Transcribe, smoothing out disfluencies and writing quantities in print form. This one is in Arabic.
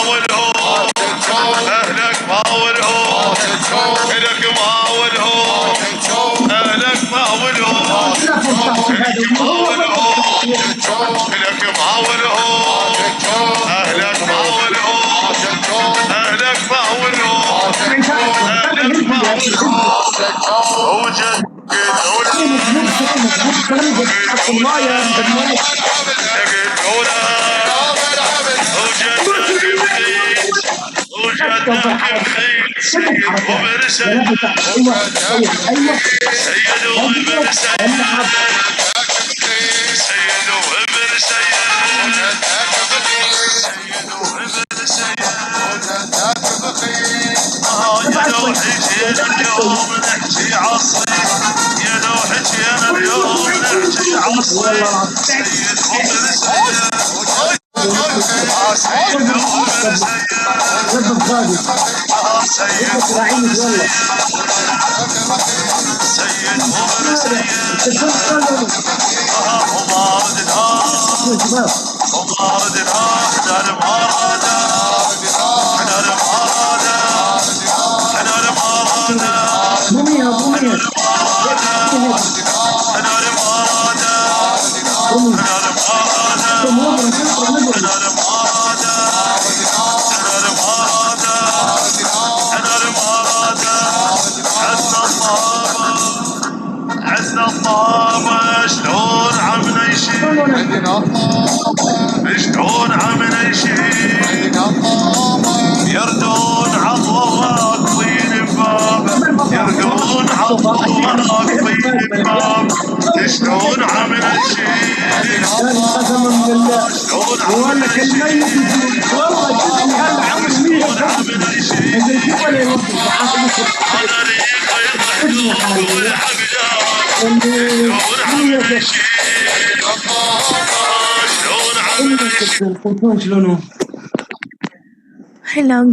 والهو اهلك ما والهو الك ما والهو اهلك ما والهو الك ما والهو الك ما والهو اهلك ما والهو اهلك ما والهو اهلك ما والهو وجد وجدك بخيل سيد وبر سيد سيد وبر سيد سيد وبر سيد يا لو حكينا اليوم نحكي عصري يا لو حكينا اليوم نحكي عصري سيد وبر سيد سيد وبر سيد سيد وبر سيد وماردها احنا المراده احنا المراده احنا المراده احنا المراده عزنا الطامة شلون عمنا يشيل شلون عمنا يشيل يردون عضوة واقفين بباب يردون عضوة واقفين بباب شلون عمنا يشيل شلون عمنا يشيل شلون عمنا يشيل طريقة يضحكون والعبدان شلون عمنا يشيل Hello.